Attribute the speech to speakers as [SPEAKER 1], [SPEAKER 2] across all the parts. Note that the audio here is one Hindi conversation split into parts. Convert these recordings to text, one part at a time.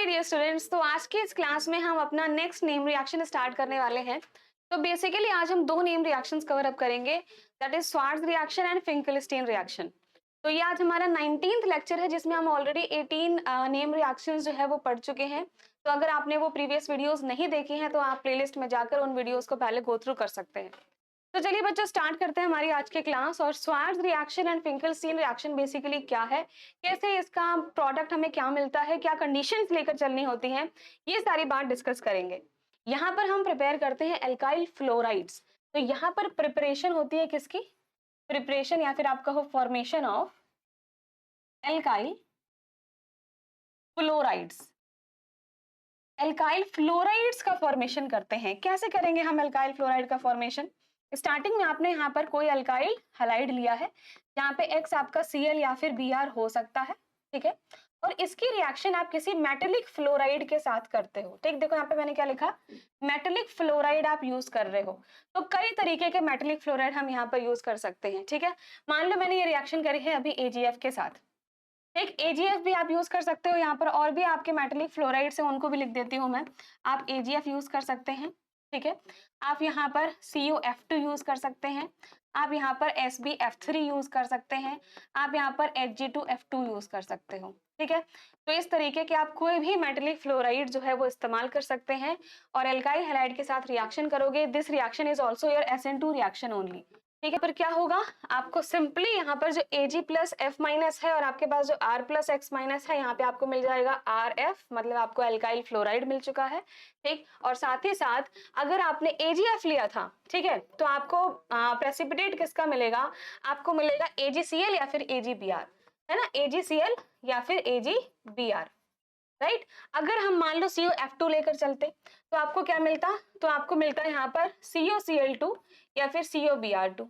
[SPEAKER 1] हाय डियर स्टूडेंट्स, तो आज की इस क्लास में हम अपना नेक्स्ट नेम रिएक्शन स्टार्ट करने वाले हैं। तो बेसिकली आज हम दो नेम रिएक्शंस कवर अप करेंगे, that is Swarts reaction and Finkelstein reaction. तो ये आज हमारा 19th लेक्चर है जिसमें हम ऑलरेडी 18 नेम रिएक्शंस जो है वो पढ़ चुके हैं। तो अगर आपने वो प्रीवियस वीडियोस नहीं देखी हैं तो आप प्लेलिस्ट में जाकर उन वीडियोस को पहले गो थ्रू कर सकते हैं। तो चलिए बच्चों स्टार्ट करते हैं हमारी आज के क्लास। और Swarts reaction and Finkelstein reaction basically क्या है, कैसे इसका प्रोडक्ट हमें क्या मिलता है, क्या कंडीशंस लेकर चलनी होती हैं, ये सारी बात डिस्कस करेंगे। यहाँ पर हम प्रिपेयर करते हैं एल्काइल फ्लोराइड्स। तो यहाँ पर प्रिपरेशन होती है किसकी, प्रिपरेशन या फिर आप कहो formation of alkyl fluorides. Alkyl fluorides का फॉर्मेशन करते हैं। कैसे करेंगे हम एल्काइल फ्लोराइड का फॉर्मेशन? स्टार्टिंग में आपने यहाँ पर कोई अल्काइल हैलाइड लिया है जहाँ पे X आपका Cl या फिर Br हो सकता है, ठीक है। और इसकी रिएक्शन आप किसी मेटेलिक फ्लोराइड के साथ करते हो, ठीक। देखो यहाँ पे मैंने क्या लिखा, मेटेलिक फ्लोराइड आप यूज कर रहे हो। तो कई तरीके के मेटेलिक फ्लोराइड हम यहाँ पर यूज कर सकते हैं, ठीक है। मान लो मैंने ये रिएक्शन करी है अभी AgF के साथ, एक AgF भी आप यूज कर सकते हो यहाँ पर, और भी आपके मेटेलिक फ्लोराइड से उनको भी लिख देती हूँ मैं। आप AgF यूज कर सकते हैं, ठीक है। आप यहाँ पर CuF2 यूज कर सकते हैं, आप यहाँ पर SbF3 यूज कर सकते हैं, आप यहाँ पर Hg2F2 यूज कर सकते हो, ठीक है। तो इस तरीके के आप कोई भी मेटेलिक फ्लोराइड जो है वो इस्तेमाल कर सकते हैं और एल्काइल हैलाइड के साथ रिएक्शन करोगे। This reaction is also your SN2 reaction only, ठीक है। पर क्या होगा, आपको सिंपली यहाँ पर जो Ag प्लस F माइनस है और आपके पास जो R प्लस X माइनस है, यहाँ पे आपको मिल जाएगा RF, मतलब आपको एल्काइल फ्लोराइड मिल चुका है, ठीक। और साथ ही साथ अगर आपने AgF लिया था, ठीक है, तो आपको प्रेसिपिटेट किसका मिलेगा, आपको मिलेगा AgCl या फिर AgBr, है ना, AgCl या फिर AgBr, राइट। अगर हम मान लो CuF2 लेकर चलते तो आपको क्या मिलता, तो आपको मिलता है यहाँ पर CuCl2 या फिर CuBr2,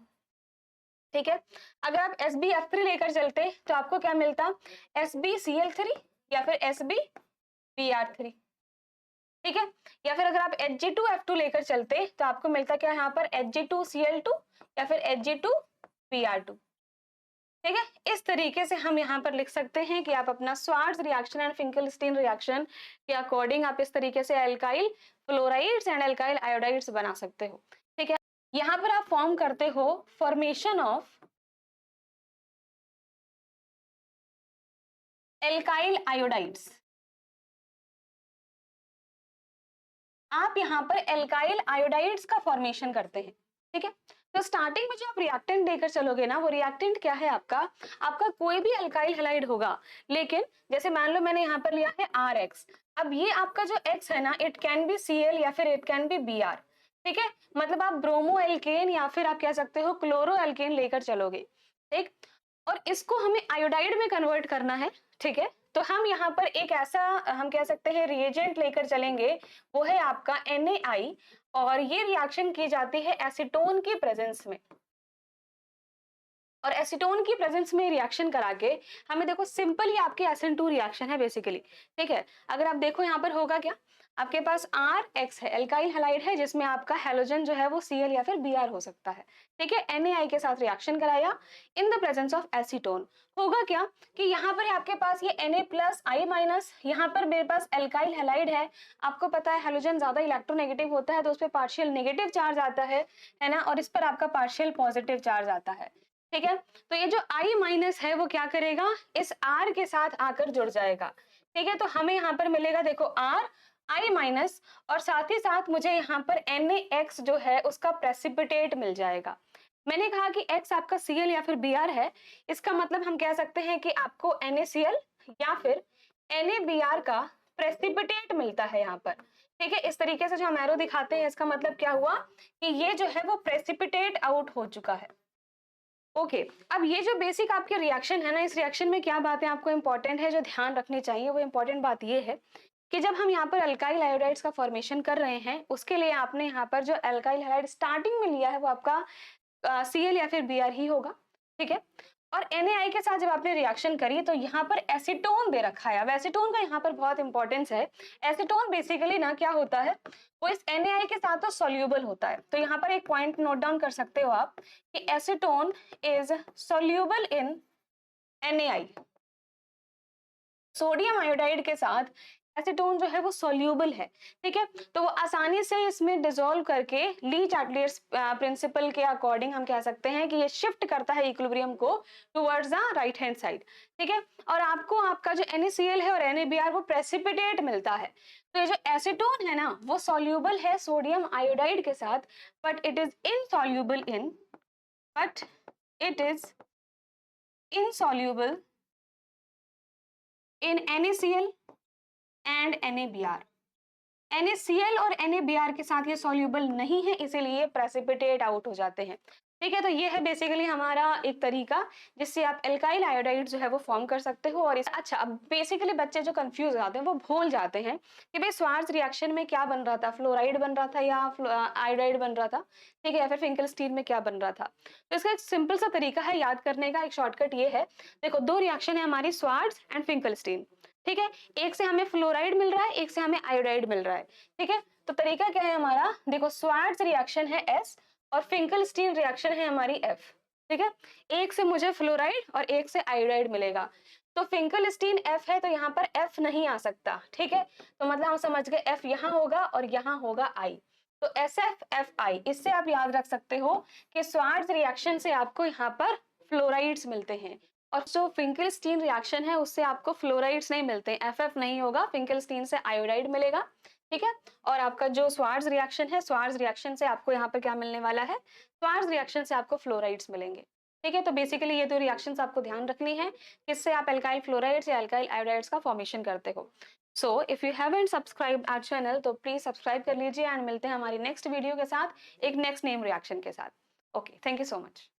[SPEAKER 1] ठीक है। अगर आप SbF3 लेकर चलते तो आपको क्या मिलता, SbCl3 या फिर SbBr3, ठीक है। या फिर अगर आप Hg2F2 लेकर चलते तो आपको मिलता क्या यहाँ पर Hg2Cl2 या फिर Hg2Br2, ठीक है। इस तरीके से हम यहाँ पर लिख सकते हैं कि आप अपना Swarts reaction and Finkelstein reaction के अकॉर्डिंग आप इस तरीके से alkyl fluorides and alkyl iodides बना सकते हो, ठीक है। यहाँ पर आप फॉर्म करते हो फॉर्मेशन ऑफ एल्काइल आयोडाइड्स। आप यहाँ पर एल्काइल आयोडाइड्स का फॉर्मेशन करते हैं, ठीक है। तो स्टार्टिंग में जो आप रिएक्टेंट देकर चलोगे ना, वो रिएक्टेंट क्या है आपका, आपका कोई भी अल्काइल हैलाइड होगा, लेकिन जैसे मान लो मैंने यहाँ पर लिया है RX। अब ये आपका जो X है ना, इट कैन बी Cl या फिर इट कैन बी Br, ठीक है। मतलब आप ब्रोमो एल्केन या फिर आप कह सकते हो क्लोरो एल्केन लेकर चलोगे, ठीक। और इसको हमें आयोडाइड में कन्वर्ट करना है, ठीक है। तो हम यहाँ पर एक ऐसा हम कह सकते हैं रिएजेंट लेकर चलेंगे, वो है आपका NaI, और ये रिएक्शन की जाती है एसीटोन की प्रेजेंस में। और एसीटोन की प्रेजेंस में रिएक्शन करा के हमें, देखो सिंपल ही आपके SN2 रिएक्शन है बेसिकली, ठीक है। अगर आप देखो यहाँ पर होगा क्या, आपके पास RX है, एल्काइल हैलाइड है, जिसमें आपका हैलोजन जो है वो Cl या फिर Br हो सकता है, ठीक है। NaI के साथ रिएक्शन कराया in the presence of acetone, होगा क्या कि यहाँ पर आपके पास ये Na प्लस I माइनस, यहाँ पर मेरे पास एल्काइल हैलाइड है। आपको पता है हैलोजन ज्यादा इलेक्ट्रोनेगेटिव होता है तो उस पर पार्शियल नेगेटिव चार्ज आता है ना, और इस पर आपका पार्शियल पॉजिटिव चार्ज आता है, ठीक है। तो ये जो I माइनस है वो क्या करेगा, इस R के साथ आकर जुड़ जाएगा, ठीक है। तो हमें यहाँ पर मिलेगा देखो R I माइनस, और साथ ही साथ मुझे यहाँ पर NaX जो है उसका प्रेसिपिटेट मिल जाएगा। मैंने कहा कि X आपका Cl या फिर Br है, इसका मतलब हम कह सकते हैं कि आपको NaCl या फिर NaBr का प्रेसिपिटेट मिलता है यहाँ पर, ठीक है। इस तरीके से जो हम एरो दिखाते हैं, इसका मतलब क्या हुआ कि ये जो है वो प्रेसिपिटेट आउट हो चुका है, ओके। अब ये जो बेसिक आपके रिएक्शन है ना, इस रिएक्शन में क्या बातें आपको इंपॉर्टेंट है जो ध्यान रखनी चाहिए, वो इंपॉर्टेंट बात ये है कि जब हम यहाँ पर अल्काइल आयोडाइड्स का फॉर्मेशन कर रहे हैं, उसके लिए आपने यहाँ पर जो अल्काइल हैलाइड स्टार्टिंग में लिया है वो आपका Cl या फिर Br ही होगा, ठीक है। और NaI के साथ जब आपने रिएक्शन करी तो यहाँ पर एसीटोन दे रखा है। अब एसीटोन का यहाँ पर बहुत इंपॉर्टेंस है। एसीटोन बेसिकली ना क्या होता है, वो इस NaI के साथ तो सोल्यूबल होता है। तो यहाँ पर एक पॉइंट नोट डाउन कर सकते हो आप कि acetone is soluble in NaI। Sodium iodide के साथ एसीटोन जो है वो सोल्यूबल है, ठीक है, तो वो आसानी से इसमें डिसॉल्व करके ली चार्टियर्स प्रिंसिपल के अकॉर्डिंग हम कह सकते हैं कि ये शिफ्ट करता है इक्विलिब्रियम को towards the right hand side, ठीक है। और आपको आपका जो NaCl है और NaBr वो प्रेसिपिटेट मिलता है। तो ये जो एसीटोन है ना वो सोल्यूबल है सोडियम आयोडाइड के साथ, but it is insoluble in but it is insoluble in NaCl and NaBr। NaCl और NaBr के साथ ये सॉल्यूबल नहीं है, इसीलिए प्रेसिपिटेट आउट हो जाते हैं, ठीक है। तो ये है बेसिकली हमारा एक तरीका जिससे आप एल्काइल आयोडाइड जो है वो फॉर्म कर सकते हो। और अच्छा, अब बेसिकली बच्चे जो कंफ्यूज आते हैं वो भूल जाते हैं कि भाई स्वार्ट्ज रिएक्शन में क्या बन रहा था, फ्लोराइड बन रहा था या आयोडाइड बन रहा था, ठीक है, या फिर फिंकलस्टीन में क्या बन रहा था। तो इसका एक सिंपल सा तरीका है याद करने का, एक शॉर्टकट ये है, देखो दो रिएक्शन है हमारी, स्वार्ट्ज एंड फिंकलस्टीन, ठीक है। एक से हमें फ्लोराइड मिल रहा है, एक से हमें आयोडाइड मिल रहा है, ठीक है। तो तरीका क्या है हमारा, देखो स्वार्ट्ज रिएक्शन है S और फिंकलस्टीन रिएक्शन है हमारी F, ठीक है। एक से मुझे फ्लोराइड और एक से आयोडाइड मिलेगा, तो फिंकलस्टीन F है तो यहाँ पर F नहीं आ सकता, ठीक है। तो मतलब हम समझ गए F यहाँ होगा और यहाँ होगा I, तो SFFI। इससे आप याद रख सकते हो कि स्वार्ट्ज रिएक्शन से आपको यहाँ पर फ्लोराइड्स मिलते हैं और जो फिंकलस्टीन रिएक्शन है उससे आपको फ्लोराइड्स नहीं मिलते, FF नहीं होगा, फिंकलस्टीन से आयोडाइड मिलेगा, ठीक है। और आपका जो स्वार्ट्ज रिएक्शन है, स्वार्ट्ज रिएक्शन से आपको यहाँ पर क्या मिलने वाला है, स्वार्ट्ज रिएक्शन से आपको फ्लोराइड्स मिलेंगे, ठीक है। तो बेसिकली ये दो रिएक्शंस आपको ध्यान रखनी है, किससे आप एल्काइल फ्लोराइड्स या एल्काइल आयोडाइड्स का फॉर्मेशन करते हो। So if you haven't subscribed our channel तो प्लीज सब्सक्राइब कर लीजिए एंड मिलते हैं हमारी नेक्स्ट वीडियो के साथ एक नेक्स्ट नेम रिएक्शन के साथ। Okay, thank you so much.